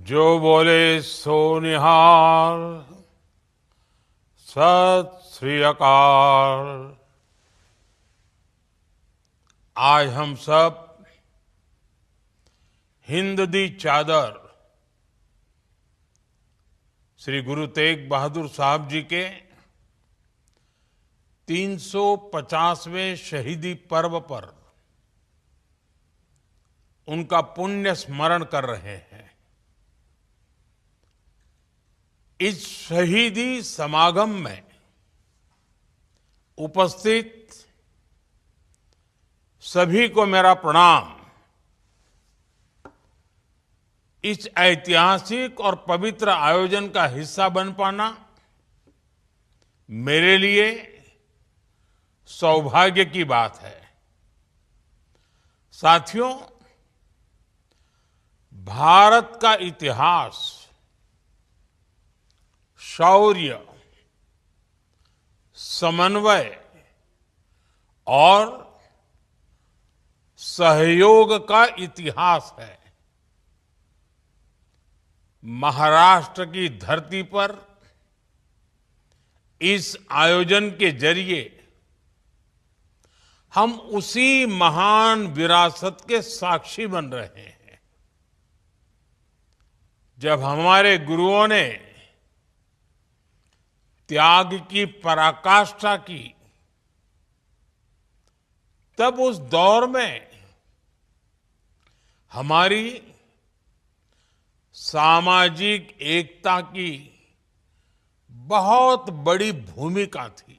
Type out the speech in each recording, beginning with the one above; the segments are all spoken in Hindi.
जो बोले सो निहाल। सत श्री अकाल। आज हम सब हिंद दी चादर श्री गुरु तेग बहादुर साहब जी के 350वें शहीदी पर्व पर उनका पुण्य स्मरण कर रहे हैं। इस शहीदी समागम में उपस्थित सभी को मेरा प्रणाम। इस ऐतिहासिक और पवित्र आयोजन का हिस्सा बन पाना मेरे लिए सौभाग्य की बात है। साथियों, भारत का इतिहास शौर्य, समन्वय और सहयोग का इतिहास है। महाराष्ट्र की धरती पर इस आयोजन के जरिए हम उसी महान विरासत के साक्षी बन रहे हैं। जब हमारे गुरुओं ने त्याग की पराकाष्ठा की, तब उस दौर में हमारी सामाजिक एकता की बहुत बड़ी भूमिका थी।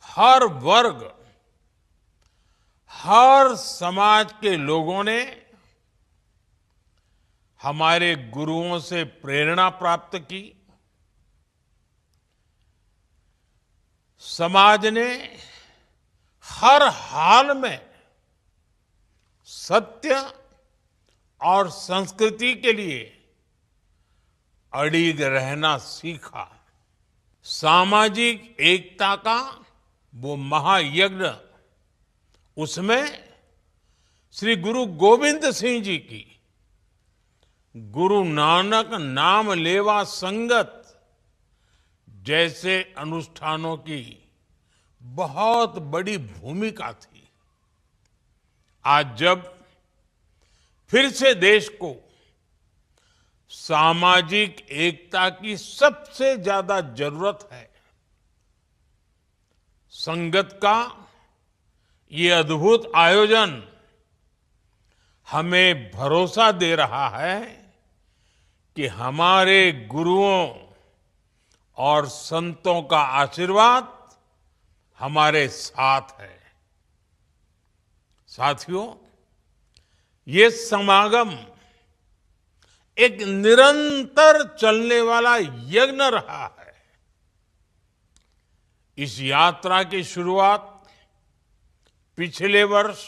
हर वर्ग, हर समाज के लोगों ने हमारे गुरुओं से प्रेरणा प्राप्त की। समाज ने हर हाल में सत्य और संस्कृति के लिए अड़िग रहना सीखा। सामाजिक एकता का वो महायज्ञ, उसमें श्री गुरु गोविंद सिंह जी की गुरु नानक नाम लेवा संगत जैसे अनुष्ठानों की बहुत बड़ी भूमिका थी। आज जब फिर से देश को सामाजिक एकता की सबसे ज्यादा जरूरत है, संगत का ये अद्भुत आयोजन हमें भरोसा दे रहा है कि हमारे गुरुओं और संतों का आशीर्वाद हमारे साथ है। साथियों, ये समागम एक निरंतर चलने वाला यज्ञ रहा है। इस यात्रा की शुरुआत पिछले वर्ष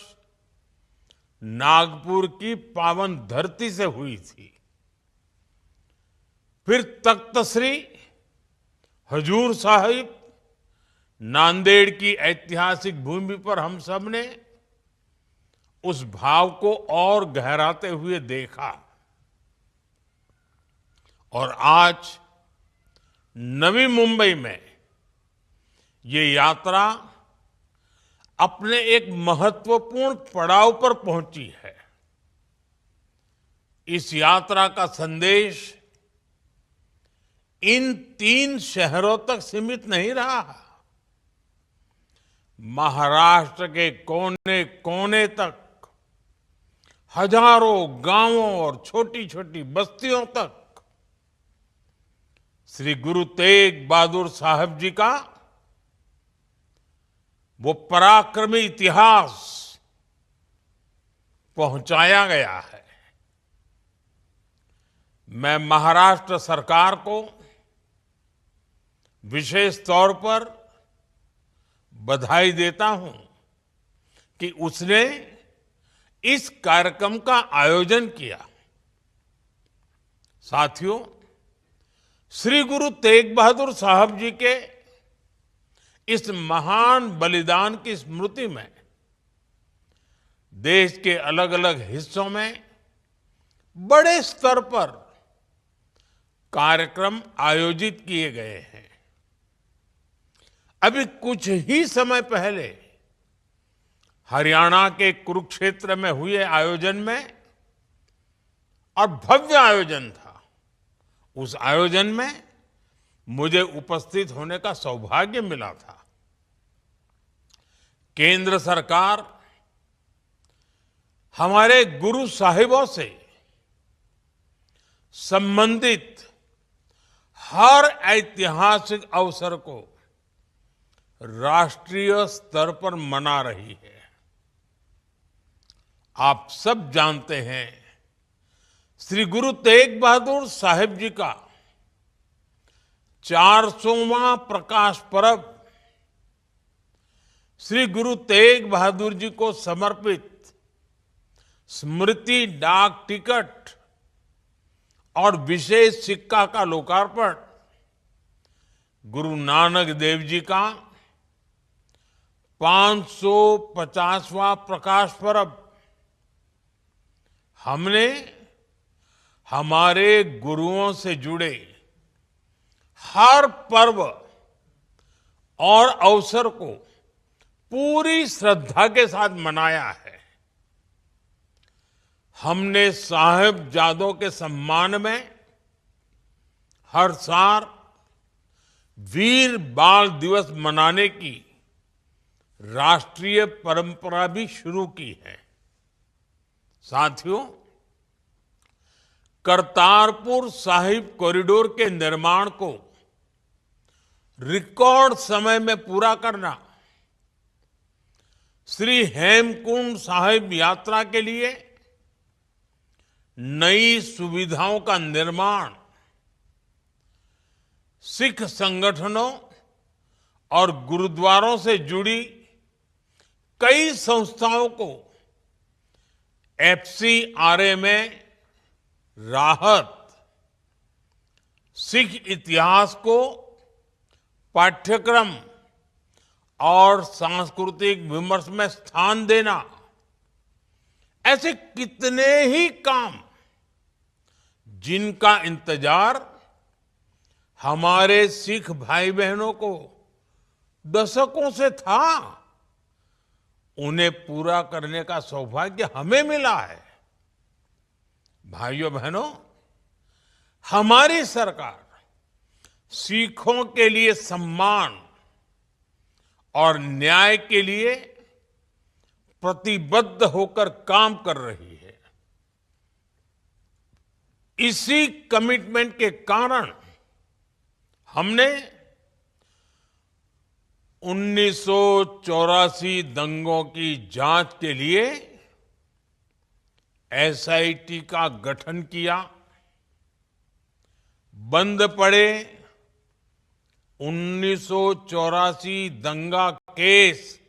नागपुर की पावन धरती से हुई थी। फिर तख्त श्री हजूर साहिब नांदेड़ की ऐतिहासिक भूमि पर हम सब ने उस भाव को और गहराते हुए देखा। और आज नवी मुंबई में ये यात्रा अपने एक महत्वपूर्ण पड़ाव पर पहुंची है। इस यात्रा का संदेश इन 3 शहरों तक सीमित नहीं रहा। महाराष्ट्र के कोने कोने तक, हजारों गांवों और छोटी छोटी बस्तियों तक श्री गुरु तेग बहादुर साहब जी का वो पराक्रमी इतिहास पहुंचाया गया है। मैं महाराष्ट्र सरकार को विशेष तौर पर बधाई देता हूं कि उसने इस कार्यक्रम का आयोजन किया। साथियों, श्री गुरु तेग बहादुर साहब जी के इस महान बलिदान की स्मृति में देश के अलग अलग हिस्सों में बड़े स्तर पर कार्यक्रम आयोजित किए गए हैं। अभी कुछ ही समय पहले हरियाणा के कुरुक्षेत्र में हुए आयोजन में, और भव्य आयोजन था, उस आयोजन में मुझे उपस्थित होने का सौभाग्य मिला था। केंद्र सरकार हमारे गुरु साहिबों से संबंधित हर ऐतिहासिक अवसर को राष्ट्रीय स्तर पर मना रही है। आप सब जानते हैं, श्री गुरु तेग बहादुर साहिब जी का 400वां प्रकाश पर्व श्री गुरु तेग बहादुर जी को समर्पित स्मृति डाक टिकट और विशेष सिक्का का लोकार्पण, गुरु नानक देव जी का 550वां प्रकाश पर्व हमने हमारे गुरुओं से जुड़े हर पर्व और अवसर को पूरी श्रद्धा के साथ मनाया है। हमने साहिबजादों के सम्मान में हर साल वीर बाल दिवस मनाने की राष्ट्रीय परंपरा भी शुरू की है। साथियों, करतारपुर साहिब कॉरिडोर के निर्माण को रिकॉर्ड समय में पूरा करना, श्री हेमकुंड साहिब यात्रा के लिए नई सुविधाओं का निर्माण, सिख संगठनों और गुरुद्वारों से जुड़ी कई संस्थाओं को एफसीआरए में राहत, सिख इतिहास को पाठ्यक्रम और सांस्कृतिक विमर्श में स्थान देना, ऐसे कितने ही काम जिनका इंतजार हमारे सिख भाई बहनों को दशकों से था, उन्हें पूरा करने का सौभाग्य हमें मिला है। भाइयों बहनों, हमारी सरकार सिखों के लिए सम्मान और न्याय के लिए प्रतिबद्ध होकर काम कर रही है। इसी कमिटमेंट के कारण हमने 1984 दंगों की जांच के लिए एसआईटी का गठन किया। बंद पड़े 1984 दंगा केस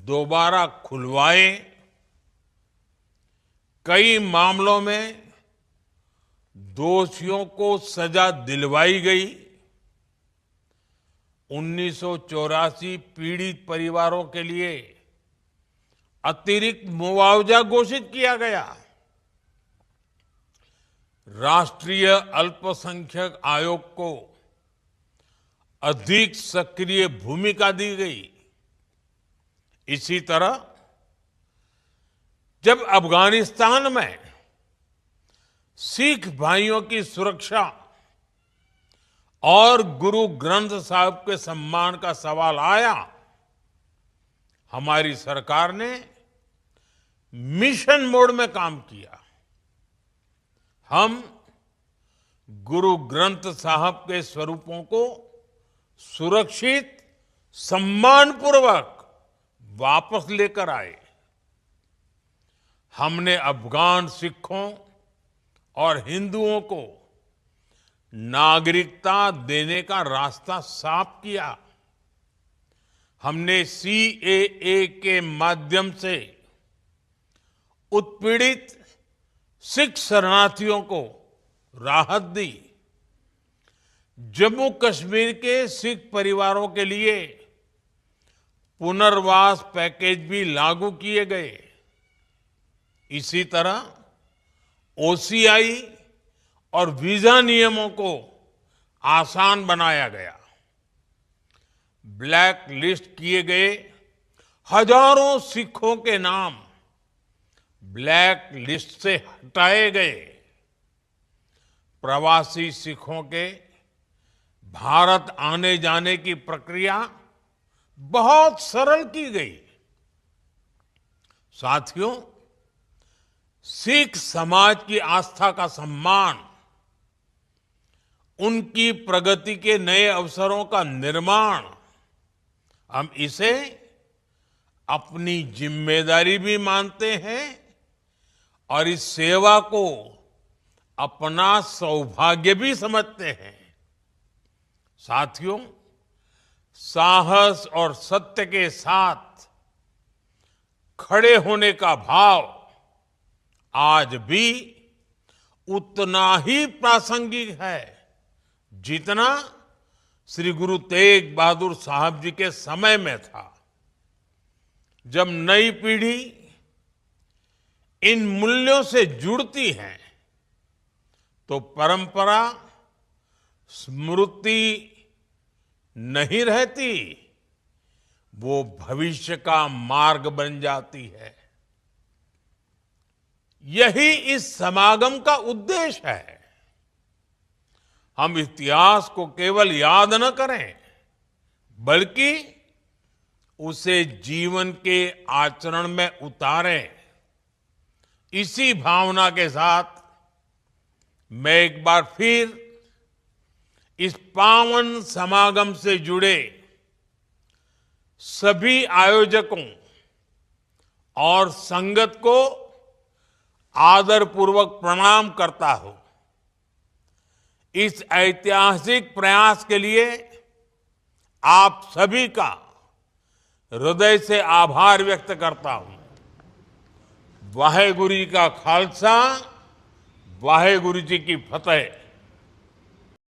दोबारा खुलवाए। कई मामलों में दोषियों को सजा दिलवाई गई। 1984 पीड़ित परिवारों के लिए अतिरिक्त मुआवजा घोषित किया गया। राष्ट्रीय अल्पसंख्यक आयोग को अधिक सक्रिय भूमिका दी गई। इसी तरह जब अफगानिस्तान में सिख भाइयों की सुरक्षा और गुरु ग्रंथ साहिब के सम्मान का सवाल आया, हमारी सरकार ने मिशन मोड में काम किया। हम गुरु ग्रंथ साहिब के स्वरूपों को सुरक्षित, सम्मानपूर्वक वापस लेकर आए। हमने अफगान सिखों और हिंदुओं को नागरिकता देने का रास्ता साफ किया। हमने सीएए के माध्यम से उत्पीड़ित सिख शरणार्थियों को राहत दी। जम्मू कश्मीर के सिख परिवारों के लिए पुनर्वास पैकेज भी लागू किए गए। इसी तरह ओसीआई और वीजा नियमों को आसान बनाया गया। ब्लैक लिस्ट किए गए हजारों सिखों के नाम ब्लैक लिस्ट से हटाए गए। प्रवासी सिखों के भारत आने जाने की प्रक्रिया बहुत सरल की गई। साथियों, सिख समाज की आस्था का सम्मान, उनकी प्रगति के नए अवसरों का निर्माण, हम इसे अपनी जिम्मेदारी भी मानते हैं और इस सेवा को अपना सौभाग्य भी समझते हैं। साथियों, साहस और सत्य के साथ खड़े होने का भाव आज भी उतना ही प्रासंगिक है जितना श्री गुरु तेग बहादुर साहब जी के समय में था। जब नई पीढ़ी इन मूल्यों से जुड़ती है तो परंपरा स्मृति नहीं रहती, वो भविष्य का मार्ग बन जाती है। यही इस समागम का उद्देश्य है। हम इतिहास को केवल याद न करें, बल्कि उसे जीवन के आचरण में उतारें। इसी भावना के साथ मैं एक बार फिर इस पावन समागम से जुड़े सभी आयोजकों और संगत को आदरपूर्वक प्रणाम करता हूं। इस ऐतिहासिक प्रयास के लिए आप सभी का हृदय से आभार व्यक्त करता हूं। वाहेगुरु जी का खालसा, वाहेगुरु जी की फतेह।